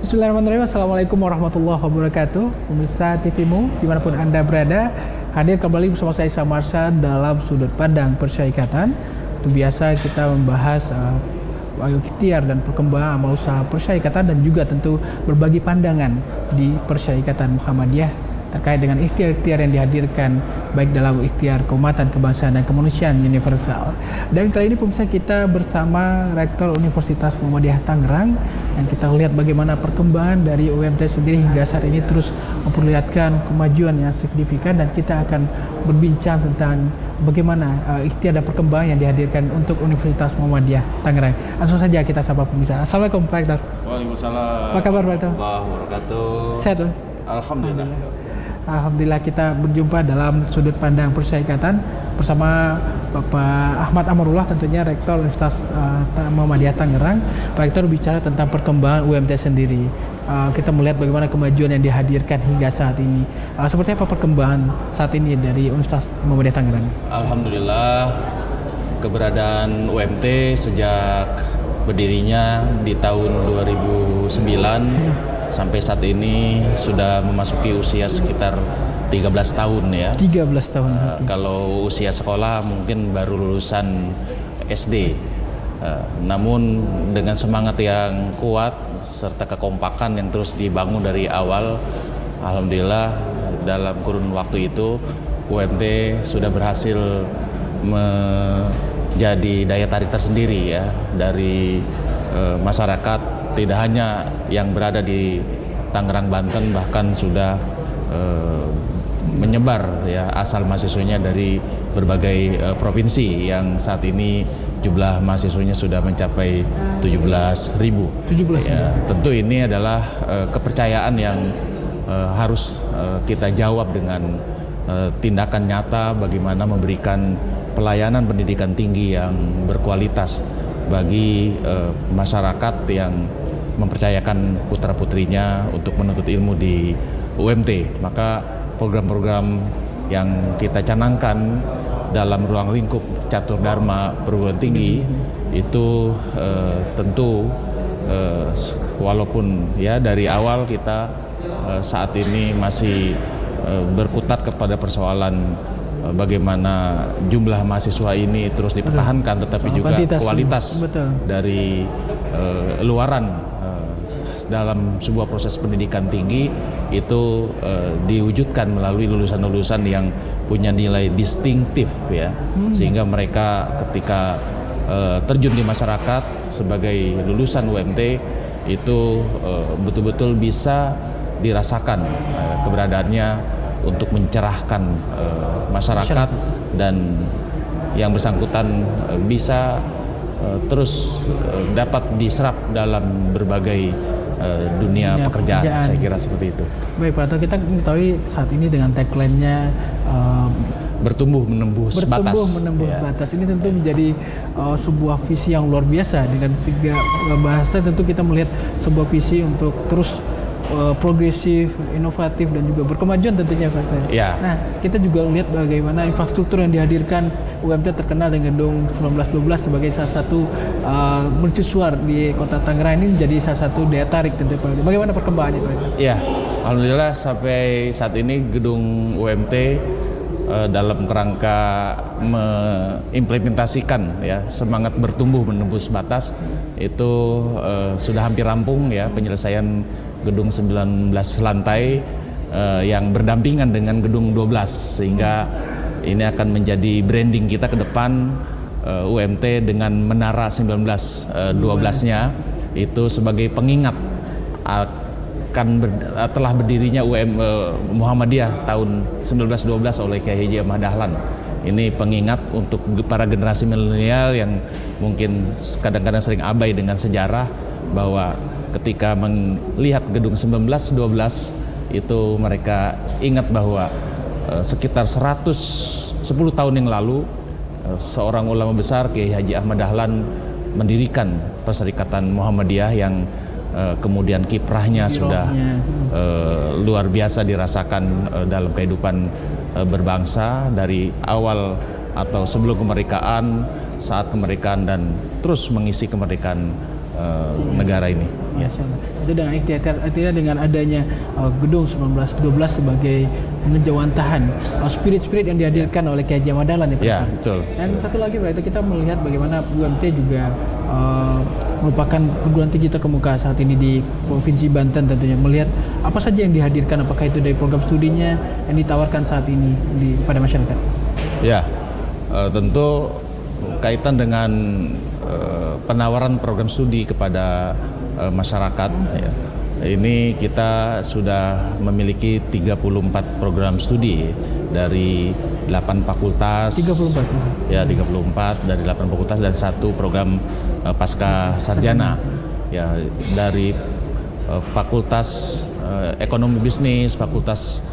Bismillahirrahmanirrahim. Assalamualaikum warahmatullahi wabarakatuh. Pemirsa TVmu dimanapun Anda berada, hadir kembali bersama saya Samarsa dalam sudut pandang persyarikatan. Seperti biasa kita membahas ikhtiar dan perkembangan amal usaha persyarikatan dan juga tentu berbagi pandangan di persyarikatan Muhammadiyah terkait dengan ikhtiar-ikhtiar yang dihadirkan baik dalam ikhtiar keumatan, kebangsaan dan kemanusiaan universal. Dan kali ini pemirsa kita bersama Rektor Universitas Muhammadiyah Tangerang dan kita lihat bagaimana perkembangan dari UMT sendiri hingga saat ini terus memperlihatkan kemajuan yang signifikan, dan kita akan berbincang tentang bagaimana ikhtiar dan perkembangan yang dihadirkan untuk Universitas Muhammadiyah Tangerang. Langsung saja kita sapa pemirsa. Assalamualaikum Pak Rektor. Waalaikumsalam. Apa kabar Pak Rektor? Warahmatullahi wabarakatuh. Sehat Pak? Alhamdulillah. Alhamdulillah kita berjumpa dalam sudut pandang persyarikatan bersama Bapak Ahmad Amarullah, tentunya Rektor Universitas Muhammadiyah Tangerang. Pak Rektor bicara tentang perkembangan UMT sendiri. Kita melihat bagaimana kemajuan yang dihadirkan hingga saat ini. Seperti apa perkembangan saat ini dari Universitas Muhammadiyah Tangerang? Alhamdulillah, keberadaan UMT sejak berdirinya di tahun 2009 sampai saat ini sudah memasuki usia sekitar 13 tahun ya. 13 tahun. Kalau usia sekolah mungkin baru lulusan SD. Namun dengan semangat yang kuat serta kekompakan yang terus dibangun dari awal, alhamdulillah dalam kurun waktu itu UMT sudah berhasil menjadi daya tarik tersendiri ya dari masyarakat, tidak hanya yang berada di Tangerang, Banten, bahkan sudah menyebar ya asal mahasiswanya dari berbagai provinsi yang saat ini jumlah mahasiswanya sudah mencapai 17.000. Ya, tentu ini adalah kepercayaan yang harus kita jawab dengan tindakan nyata bagaimana memberikan pelayanan pendidikan tinggi yang berkualitas bagi masyarakat yang mempercayakan putra-putrinya untuk menuntut ilmu di UMT. Maka program-program yang kita canangkan dalam ruang lingkup catur dharma perguruan tinggi itu tentu walaupun ya dari awal kita saat ini masih berkutat kepada persoalan bagaimana jumlah mahasiswa ini terus dipertahankan, tetapi juga kualitas dari luaran dalam sebuah proses pendidikan tinggi itu diwujudkan melalui lulusan-lulusan yang punya nilai distintif ya, sehingga mereka ketika terjun di masyarakat sebagai lulusan UMT itu betul-betul bisa dirasakan keberadaannya untuk mencerahkan masyarakat dan yang bersangkutan bisa terus dapat diserap dalam berbagai dunia pekerjaan. Saya kira seperti itu. Baik Pak Rektor, kita mengetahui saat ini dengan tagline-nya bertumbuh menembus batas. Batas ini tentu menjadi sebuah visi yang luar biasa. Dengan 3 bahasa tentu kita melihat sebuah visi untuk terus progresif, inovatif dan juga berkemajuan tentunya Pak Rektor. Ya. Nah, kita juga lihat bagaimana infrastruktur yang dihadirkan. UMT terkenal dengan gedung 1912 sebagai salah satu mercusuar di kota Tangerang, ini menjadi salah satu daya tarik tentu Pak Rektor. Bagaimana perkembangannya Pak Rektor? Ya, alhamdulillah sampai saat ini gedung UMT dalam kerangka mengimplementasikan ya semangat bertumbuh menembus batas itu sudah hampir rampung ya penyelesaian gedung 19 lantai yang berdampingan dengan gedung 12, sehingga ini akan menjadi branding kita ke depan UMT dengan menara 1912-nya itu sebagai pengingat telah berdirinya Muhammadiyah tahun 1912 oleh Kiai Haji Ahmad Dahlan. Ini pengingat untuk para generasi milenial yang mungkin kadang-kadang sering abai dengan sejarah, bahwa ketika melihat gedung 1912 itu mereka ingat bahwa sekitar 110 tahun yang lalu seorang ulama besar Kiai Haji Ahmad Dahlan mendirikan Perserikatan Muhammadiyah yang kemudian kiprahnya sudah luar biasa dirasakan dalam kehidupan berbangsa dari awal atau sebelum kemerdekaan, saat kemerdekaan, dan terus mengisi kemerdekaan negara ini. ya. Masya Allah. Itu dengan ikhtiar, artinya dengan adanya gedung 1912 sebagai pengejawantahan spirit-spirit yang dihadirkan oleh Kiai Haji Ahmad Dahlan ya Pak Ya, Rektor. betul. Dan satu lagi Pak, itu kita melihat bagaimana UMT juga merupakan perguruan tinggi terkemuka saat ini di Provinsi Banten tentunya. Melihat apa saja yang dihadirkan, apakah itu dari program studinya yang ditawarkan saat ini pada masyarakat. Ya, tentu kaitan dengan penawaran program studi kepada masyarakat ya. Ini kita sudah memiliki 34 program studi dari 8 fakultas. 34. Ya, 34 dari 8 fakultas dan 1 program pasca sarjana. Ya, dari fakultas ekonomi bisnis, fakultas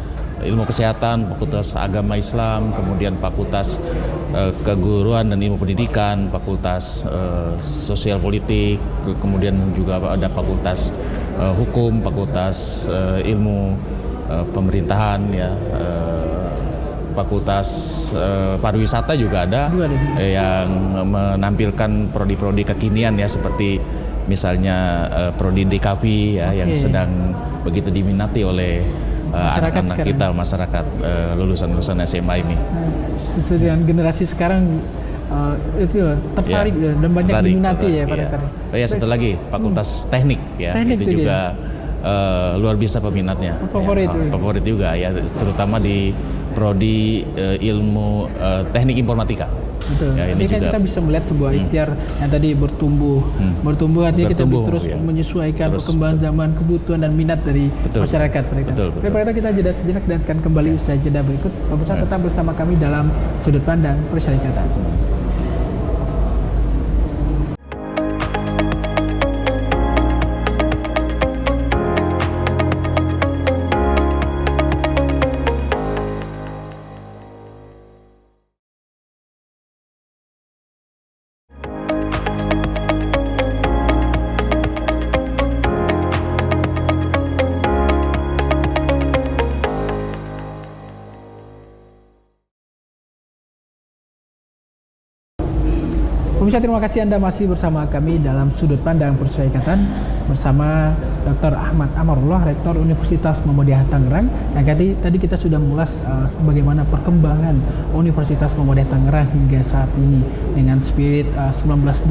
ilmu kesehatan, fakultas agama Islam, kemudian fakultas keguruan dan ilmu pendidikan, fakultas sosial politik, kemudian juga ada fakultas hukum, fakultas ilmu pemerintahan, ya, fakultas pariwisata juga ada yang menampilkan prodi-prodi kekinian ya, seperti misalnya prodi DKV ya, yang sedang begitu diminati oleh anak-anak kita, masyarakat lulusan-lulusan SMA ini. Sesuai dengan generasi sekarang itu tertarik dan banyak diminati ya Pak Rektor. Ya, satu lagi fakultas teknik ya, itu juga luar biasa peminatnya. Favorit juga ya, terutama di prodi ilmu teknik informatika. Betul. Ya, ini juga kita bisa melihat sebuah ikhtiar yang tadi bertumbuh artinya kita terus menyesuaikan perkembangan zaman, kebutuhan dan minat dari masyarakat. Betul. Kita jeda sejenak dan akan kembali usai jeda berikut. Pemirsa tetap bersama kami dalam Sudut Pandang Persyarikatan. Pemirsa, terima kasih Anda masih bersama kami dalam Sudut Pandang Persyarikatan bersama Dr. Ahmad Amarullah, Rektor Universitas Muhammadiyah Tangerang. Yang tadi kita sudah mengulas bagaimana perkembangan Universitas Muhammadiyah Tangerang hingga saat ini dengan spirit 1912,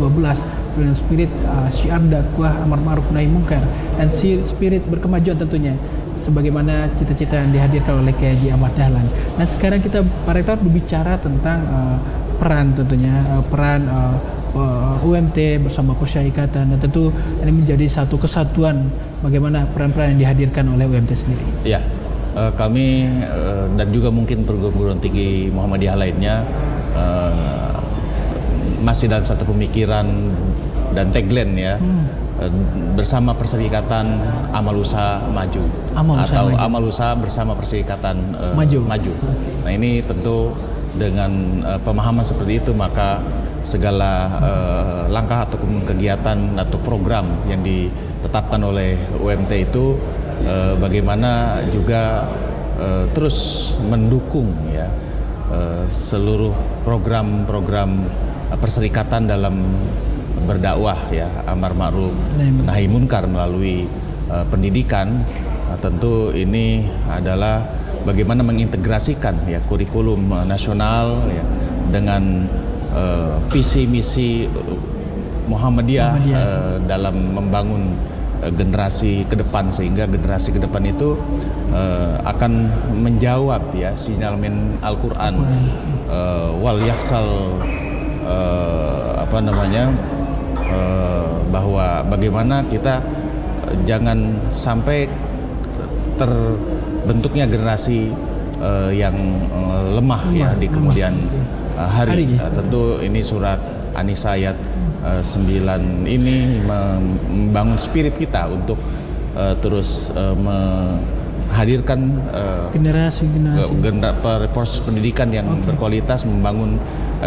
dengan spirit syiar dakwah amar ma'ruf nahi munkar, dan spirit berkemajuan tentunya sebagaimana cita-cita yang dihadirkan oleh Kiai Haji Ahmad Dahlan. Dan sekarang kita Pak Rektor berbicara tentang peran tentunya, peran UMT bersama Persyarikatan, dan tentu ini menjadi satu kesatuan bagaimana peran-peran yang dihadirkan oleh UMT sendiri. Ya, kami dan juga mungkin perguruan tinggi Muhammadiyah lainnya masih dalam satu pemikiran dan tagline ya, bersama Persyarikatan amal usaha maju, amal usaha bersama Persyarikatan maju. Nah, ini tentu dengan pemahaman seperti itu, maka segala langkah ataupun kegiatan atau program yang ditetapkan oleh UMT itu bagaimana juga terus mendukung ya seluruh program-program perserikatan dalam berdakwah ya, amar ma'ruf nahi munkar melalui pendidikan. Tentu ini adalah bagaimana mengintegrasikan ya kurikulum nasional ya dengan visi misi Muhammadiyah dalam membangun generasi ke depan, sehingga generasi ke depan itu akan menjawab ya sinyalmen Al-Qur'an wal yaksal bahwa bagaimana kita jangan sampai terbentuknya generasi yang lemah ya di kemudian hari. Tentu ini surat An-Nisa ayat 9 ini membangun spirit kita untuk terus menghadirkan generasi proses pendidikan yang berkualitas, membangun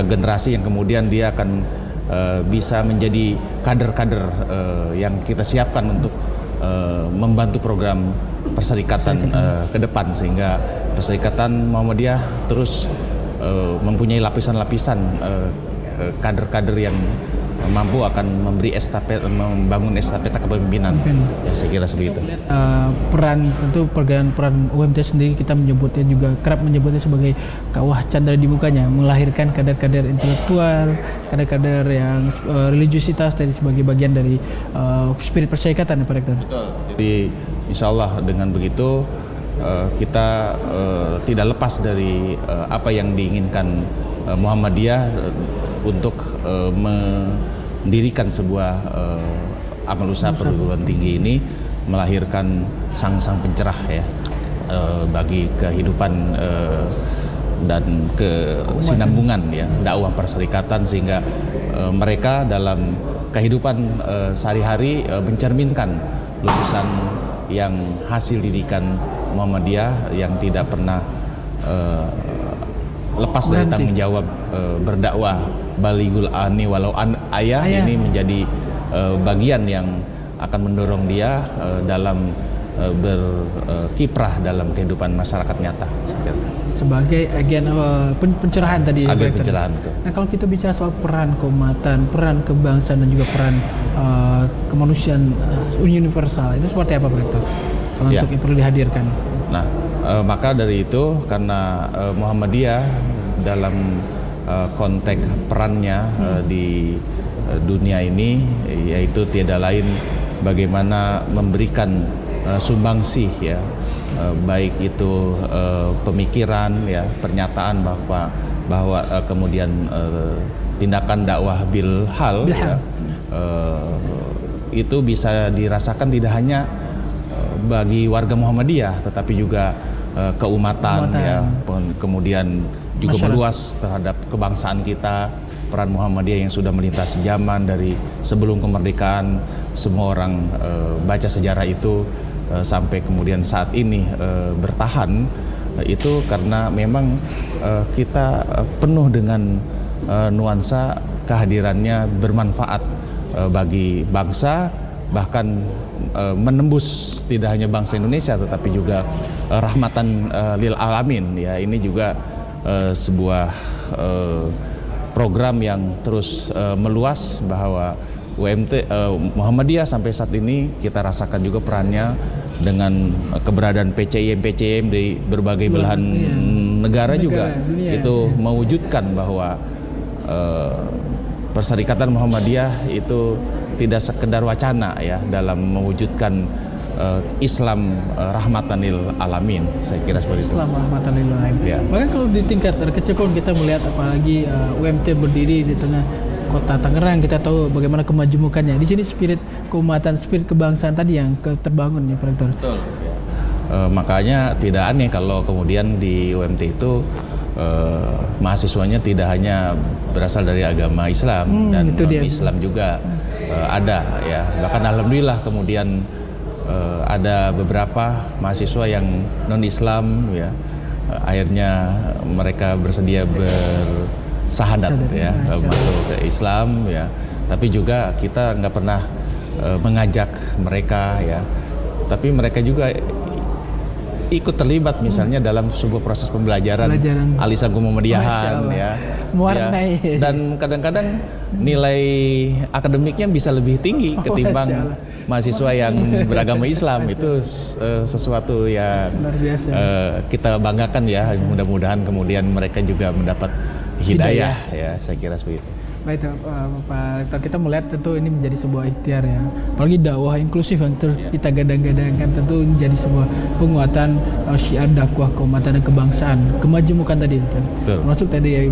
generasi yang kemudian dia akan bisa menjadi kader-kader yang kita siapkan untuk membantu program perserikatan ke depan, sehingga Perserikatan Muhammadiyah terus mempunyai lapisan-lapisan kader-kader yang mampu akan memberi membangun estafeta kepemimpinan. Ya, saya kira seperti itu. Peran tentu peran UMT sendiri kita menyebutnya juga kerap menyebutnya sebagai kawah candra di mukanya, melahirkan kader-kader intelektual, kader-kader yang religiusitas tadi sebagai bagian dari spirit persyarikatan ya Pak Rektor. Betul. Jadi insya Allah dengan begitu kita tidak lepas dari apa yang diinginkan Muhammadiyah untuk mendirikan sebuah amal usaha perguruan tinggi ini, melahirkan sang pencerah ya bagi kehidupan dan kesinambungan ya dakwah perserikatan, sehingga mereka dalam kehidupan sehari-hari mencerminkan lulusan yang hasil didikan Muhammadiyah yang tidak pernah lepas dari tanggung jawab berdakwah baligul ani walau ayah. Ini menjadi bagian yang akan mendorong dia dalam berkiprah dalam kehidupan masyarakat nyata sebagai agen pencerahan tadi. Agen pencerahan, betul. Nah, kalau kita bicara soal peran keumatan, peran kebangsaan dan juga peran kemanusiaan universal, itu seperti apa Pak Rektor? Kalau untuk yang perlu dihadirkan. Nah, maka dari itu karena Muhammadiyah dalam konteks perannya di dunia ini, yaitu tiada lain bagaimana memberikan sumbangsih ya, baik itu pemikiran ya, pernyataan bahwa kemudian tindakan dakwah bil hal ya, itu bisa dirasakan tidak hanya bagi warga Muhammadiyah tetapi juga keumatan ya, kemudian juga meluas terhadap kebangsaan kita. Peran Muhammadiyah yang sudah melintasi zaman dari sebelum kemerdekaan, semua orang baca sejarah itu sampai kemudian saat ini bertahan, itu karena memang kita penuh dengan nuansa kehadirannya bermanfaat bagi bangsa, bahkan menembus tidak hanya bangsa Indonesia tetapi juga rahmatan lil alamin ya. Ini juga sebuah program yang terus meluas, bahwa UMT Muhammadiyah sampai saat ini kita rasakan juga perannya dengan keberadaan PCIM di berbagai belahan negara juga dunia, itu mewujudkan bahwa Perserikatan Muhammadiyah itu tidak sekedar wacana ya dalam mewujudkan Islam rahmatan lil alamin. Saya kira seperti itu. Islam rahmatan lil alamin. Ya. Bahkan kalau di tingkat terkecil pun kita melihat, apalagi UMT berdiri di tengah kota Tangerang, kita tahu bagaimana kemajemukannya. Di sini spirit keumatan, spirit kebangsaan tadi yang terbangun ya Pak Rektor. Betul. Makanya tidak aneh kalau kemudian di UMT itu mahasiswanya tidak hanya berasal dari agama Islam dan non-Islam juga ada ya. Bahkan alhamdulillah kemudian ada beberapa mahasiswa yang non-Islam ya, akhirnya mereka bersedia bersahadat ya, masuk ke Islam ya. Tapi juga kita nggak pernah mengajak mereka ya, tapi mereka juga ikut terlibat misalnya dalam sebuah proses pembelajaran alisan Muhammadiyahan ya. Dan kadang-kadang nilai akademiknya bisa lebih tinggi ketimbang mahasiswa yang beragama Islam. Itu sesuatu yang kita banggakan ya. Mudah-mudahan kemudian mereka juga mendapat hidayah ya, saya kira seperti itu. Baik, Pak Rektor, kita melihat tentu ini menjadi sebuah ikhtiar ya, apalagi dakwah inklusif yang terus kita gadang-gadangkan, tentu menjadi sebuah penguatan syiar dakwah keumatan dan kebangsaan, kemajemukan tadi, termasuk tadi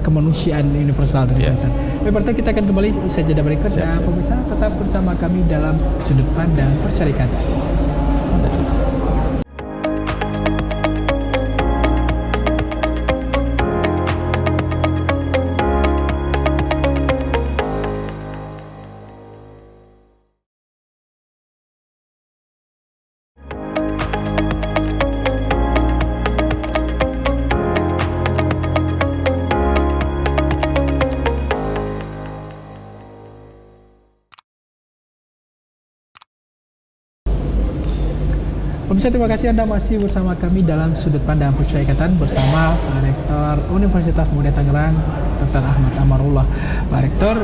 kemanusiaan universal tadi. Baik, Pak Rektor, kita akan kembali usai jeda berikut. Dan pemirsa tetap bersama kami dalam Sudut Pandang Persyarikatan. Pemirsa, terima kasih Anda masih bersama kami dalam Sudut Pandang Persyarikatan bersama Pak Rektor Universitas Muhammadiyah Tangerang, Dr. Ahmad Amarullah. Pak Rektor,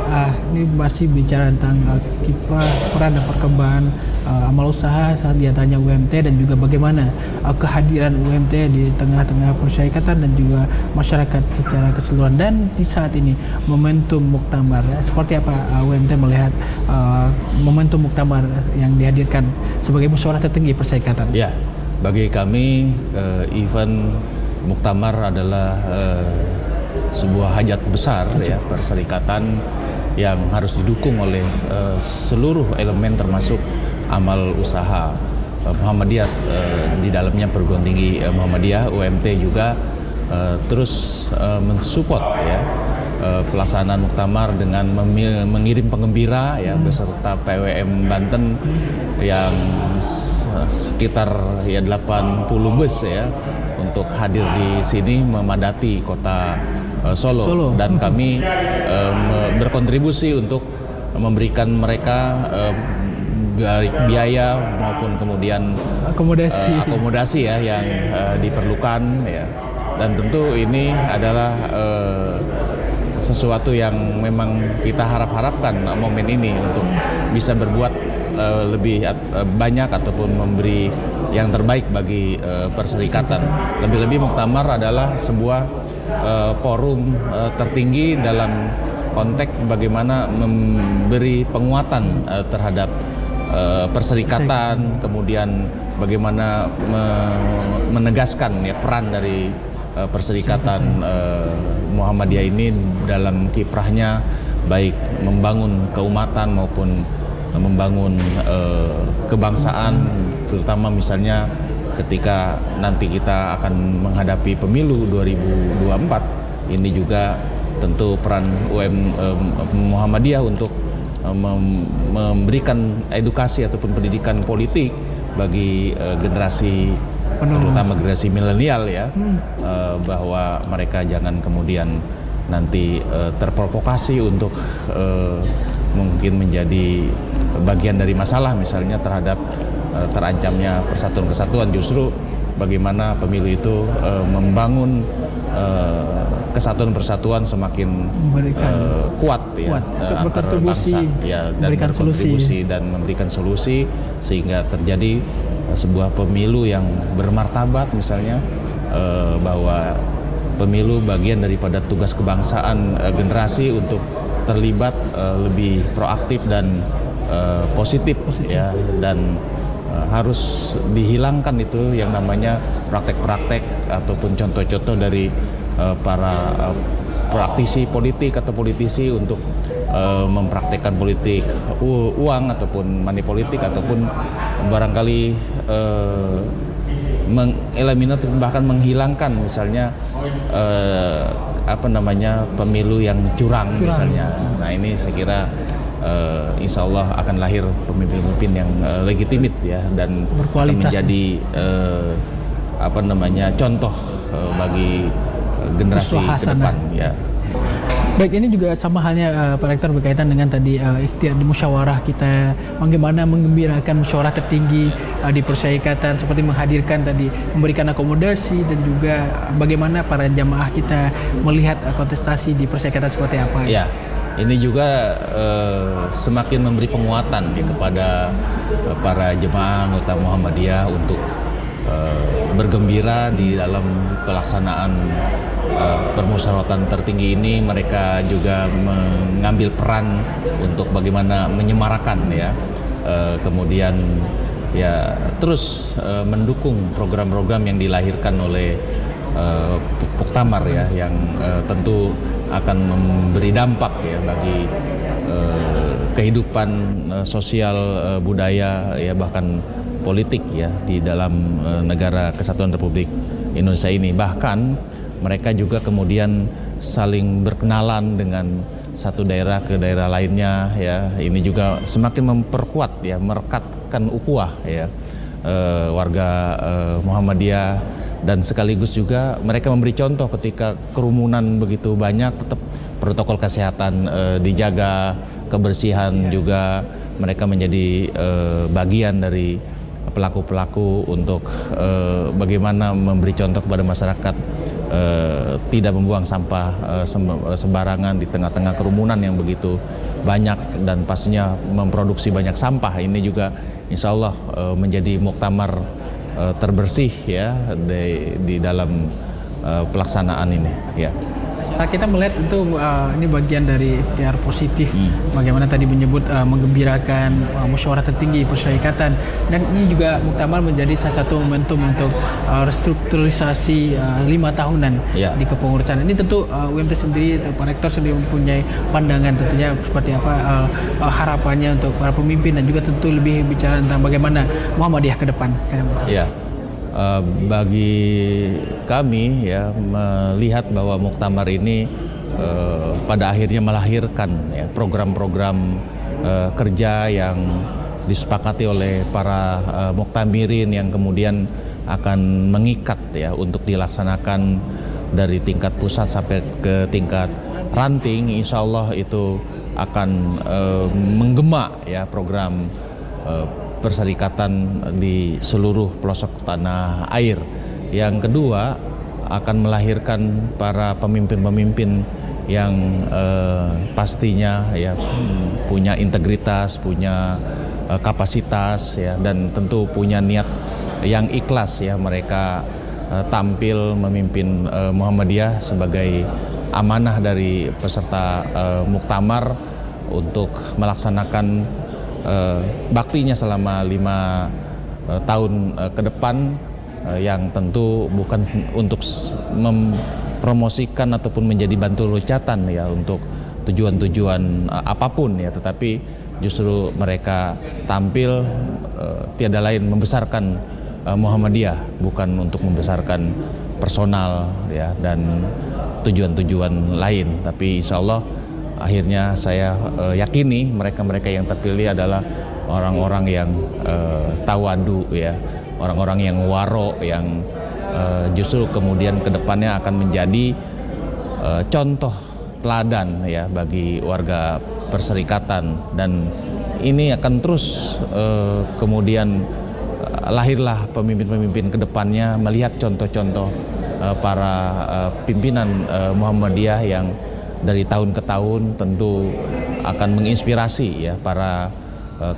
ini masih bicara tentang kiprah, peran dan perkembangan amal usaha saat diantaranya UMT dan juga bagaimana kehadiran UMT di tengah-tengah persyarikatan dan juga masyarakat secara keseluruhan. Dan di saat ini momentum muktamar, seperti apa UMT melihat momentum muktamar yang dihadirkan sebagai musyawarah tertinggi persyarikatan? Ya, bagi kami event muktamar adalah sebuah hajat besar ya perserikatan yang harus didukung oleh seluruh elemen termasuk amal usaha Muhammadiyah, di dalamnya perguruan tinggi Muhammadiyah, UMT juga terus mensupport ya pelaksanaan muktamar dengan mengirim penggembira ya beserta PWM Banten yang sekitar ya 80 bus ya untuk hadir di sini memadati kota Solo. Dan kami berkontribusi untuk memberikan mereka biaya maupun kemudian akomodasi ya yang diperlukan ya. Dan tentu ini adalah sesuatu yang memang kita harapkan momen ini untuk bisa berbuat lebih banyak ataupun memberi yang terbaik bagi perserikatan. Lebih-lebih muktamar adalah sebuah forum tertinggi dalam konteks bagaimana memberi penguatan terhadap perserikatan, kemudian bagaimana menegaskan ya peran dari perserikatan Muhammadiyah ini dalam kiprahnya baik membangun keumatan maupun membangun kebangsaan, terutama misalnya ketika nanti kita akan menghadapi pemilu 2024. Ini juga tentu peran Muhammadiyah untuk memberikan edukasi ataupun pendidikan politik bagi generasi terutama generasi milenial ya, bahwa mereka jangan kemudian nanti terprovokasi untuk mungkin menjadi bagian dari masalah misalnya terhadap terancamnya persatuan kesatuan. Justru bagaimana pemilu itu membangun kesatuan persatuan semakin kuat ya antar bangsa ya, dan berkontribusi dan memberikan solusi sehingga terjadi sebuah pemilu yang bermartabat misalnya, bahwa pemilu bagian daripada tugas kebangsaan generasi untuk terlibat lebih proaktif dan positif ya, dan harus dihilangkan itu yang namanya praktek-praktek ataupun contoh-contoh dari para praktisi politik atau politisi untuk mempraktekkan politik uang ataupun money politik ataupun barangkali mengeliminasi bahkan menghilangkan misalnya pemilu yang curang misalnya. Nah ini saya kira insya Allah akan lahir pemimpin-pemimpin yang legitimit ya dan menjadi contoh bagi generasi ke depan ya. Baik, ini juga sama halnya Pak Rektor berkaitan dengan tadi ikhtiar di musyawarah kita, bagaimana menggembirakan musyawarah tertinggi di persyarikatan seperti menghadirkan tadi, memberikan akomodasi dan juga bagaimana para jamaah kita melihat kontestasi di persyarikatan seperti apa ya. Ini juga semakin memberi penguatan ya, kepada para jemaah anggota Muhammadiyah untuk bergembira di dalam pelaksanaan permusyawaratan tertinggi ini. Mereka juga mengambil peran untuk bagaimana menyemarakan ya, kemudian ya terus mendukung program-program yang dilahirkan oleh Muktamar ya, yang tentu akan memberi dampak ya bagi kehidupan sosial, budaya ya, bahkan politik ya di dalam negara Kesatuan Republik Indonesia ini. Bahkan mereka juga kemudian saling berkenalan dengan satu daerah ke daerah lainnya ya. Ini juga semakin memperkuat ya, merekatkan ukhuwah ya warga Muhammadiyah, dan sekaligus juga mereka memberi contoh ketika kerumunan begitu banyak tetap protokol kesehatan dijaga, kebersihan juga mereka menjadi bagian dari pelaku-pelaku untuk bagaimana memberi contoh kepada masyarakat tidak membuang sampah sembarangan di tengah-tengah kerumunan yang begitu banyak dan pastinya memproduksi banyak sampah. Ini juga insya Allah menjadi muktamar terbersih ya di dalam pelaksanaan ini ya. Nah, kita melihat itu ini bagian dari ikhtiar positif. Bagaimana tadi menyebut menggembirakan musyawarah tertinggi persyarikatan, dan ini juga muktamar menjadi salah satu momentum untuk restrukturisasi 5 tahunan di kepengurusan. Ini tentu UMT sendiri, Pak Rektor sendiri mempunyai pandangan tentunya seperti apa harapannya untuk para pemimpin, dan juga tentu lebih bicara tentang bagaimana Muhammadiyah ke depan. Ya. Bagi kami ya melihat bahwa muktamar ini pada akhirnya melahirkan ya, program-program kerja yang disepakati oleh para muktamirin yang kemudian akan mengikat ya untuk dilaksanakan dari tingkat pusat sampai ke tingkat ranting. Insya Allah itu akan menggema ya program perserikatan di seluruh pelosok tanah air. Yang kedua, akan melahirkan para pemimpin-pemimpin yang pastinya ya punya integritas, punya kapasitas ya, dan tentu punya niat yang ikhlas ya. Mereka tampil memimpin Muhammadiyah sebagai amanah dari peserta muktamar untuk melaksanakan baktinya selama 5 tahun ke depan, yang tentu bukan untuk mempromosikan ataupun menjadi bantu loncatan ya untuk tujuan-tujuan apapun ya, tetapi justru mereka tampil tiada lain membesarkan Muhammadiyah, bukan untuk membesarkan personal ya dan tujuan-tujuan lain. Tapi insya Allah akhirnya saya yakini mereka-mereka yang terpilih adalah orang-orang yang tawadu ya, orang-orang yang waro, yang justru kemudian ke depannya akan menjadi contoh teladan ya bagi warga perserikatan, dan ini akan terus kemudian lahirlah pemimpin-pemimpin ke depannya melihat contoh-contoh para pimpinan Muhammadiyah yang dari tahun ke tahun tentu akan menginspirasi ya para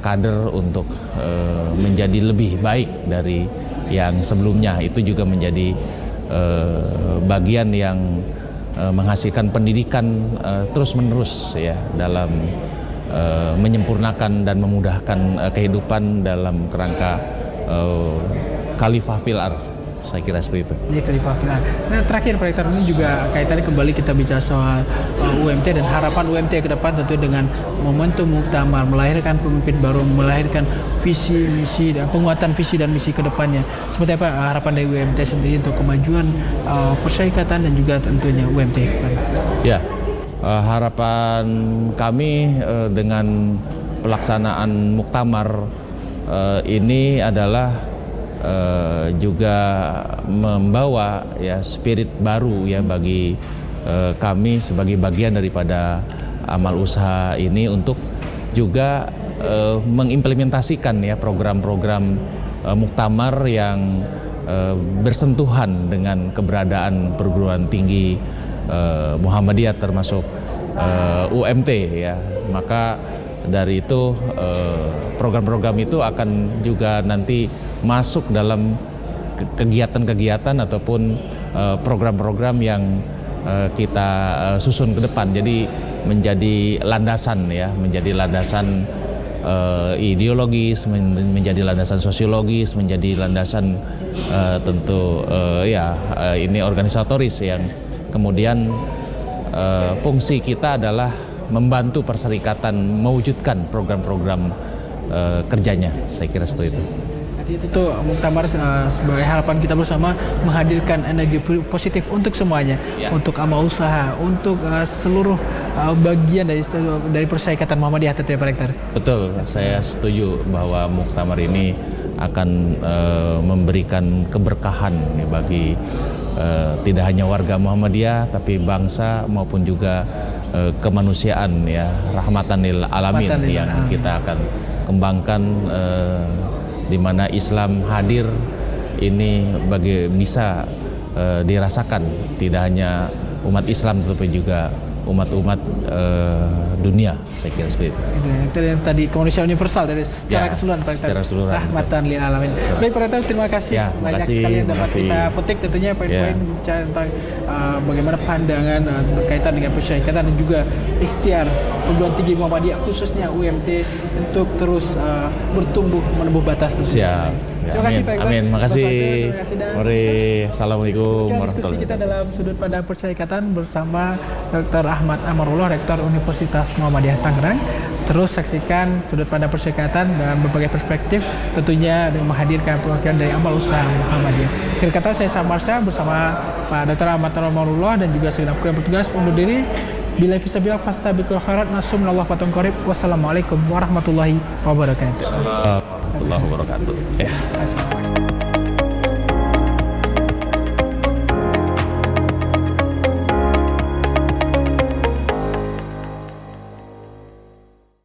kader untuk menjadi lebih baik dari yang sebelumnya. Itu juga menjadi bagian yang menghasilkan pendidikan terus-menerus ya dalam menyempurnakan dan memudahkan kehidupan dalam kerangka Khalifah fil ardh. Saya kira seperti itu. Iya, Khalifah fil ardh. Nah, terakhir Pak Rektor, ini juga kaitannya kembali kita bicara soal UMT dan harapan UMT ke depan, tentu dengan momentum muktamar melahirkan pemimpin baru, melahirkan visi misi dan penguatan visi dan misi ke depannya. Seperti apa harapan dari UMT sendiri untuk kemajuan persyarikatan dan juga tentunya UMT ke depan? Ya, harapan kami dengan pelaksanaan muktamar ini adalah juga membawa ya spirit baru ya bagi kami sebagai bagian daripada amal usaha ini untuk juga mengimplementasikan ya program-program muktamar yang bersentuhan dengan keberadaan perguruan tinggi Muhammadiyah termasuk UMT ya. Maka dari itu program-program itu akan juga nanti masuk dalam kegiatan-kegiatan ataupun program-program yang kita susun ke depan. Jadi menjadi landasan ya, menjadi landasan ideologis, menjadi landasan sosiologis, menjadi landasan tentu ini organisatoris yang kemudian fungsi kita adalah membantu perserikatan mewujudkan program-program kerjanya. Saya kira seperti itu. Itu tuh muktamar sebagai harapan kita bersama menghadirkan energi positif untuk semuanya, untuk amal usaha, untuk seluruh bagian dari persyarikatan Muhammadiyah, tentunya Pak Rektor. Betul, saya setuju bahwa muktamar ini akan memberikan keberkahan ya, bagi tidak hanya warga Muhammadiyah tapi bangsa maupun juga kemanusiaan ya, rahmatan lil alamin yang kita akan kembangkan di mana Islam hadir ini bisa dirasakan tidak hanya umat Islam tetapi juga umat-umat dunia, saya kira seperti itu. Itu yang tadi kemanusiaan universal dari secara keseluruhan, Pak Rektor. Secara keseluruhan. Rahmatan lil alamin. Baik Pak Rektor, terima kasih banyak sekali yang dapat kita petik tentunya poin-poin bicara tentang bagaimana pandangan berkaitan dengan persyarikatan dan juga ikhtiar perguruan tinggi Muhammadiyah khususnya UMT untuk terus bertumbuh menembus batas tersebut. Siap. Terima kasih Pak Rektor. Amin. Makasih. Mari. Assalamualaikum Diskusi kita dalam sudut pandang persyarikatan bersama Dr. Ahmad Amarullah, Rektor Universitas Muhammadiyah Tangerang. Terus saksikan sudut pandang persyarikatan dengan berbagai perspektif, tentunya dengan menghadirkan perwakilan dari amal usaha Muhammadiyah. Akhir kata, saya Samarsa bersama Pak Dr. Ahmad Amarullah dan juga segenap kru yang bertugas undur diri. Bila fisabilillah fastabiqul khairat, nasumnallahu fatun qarib. Wassalamualaikum warahmatullahi wabarakatuh. Warahmatullahi wabarakatuh.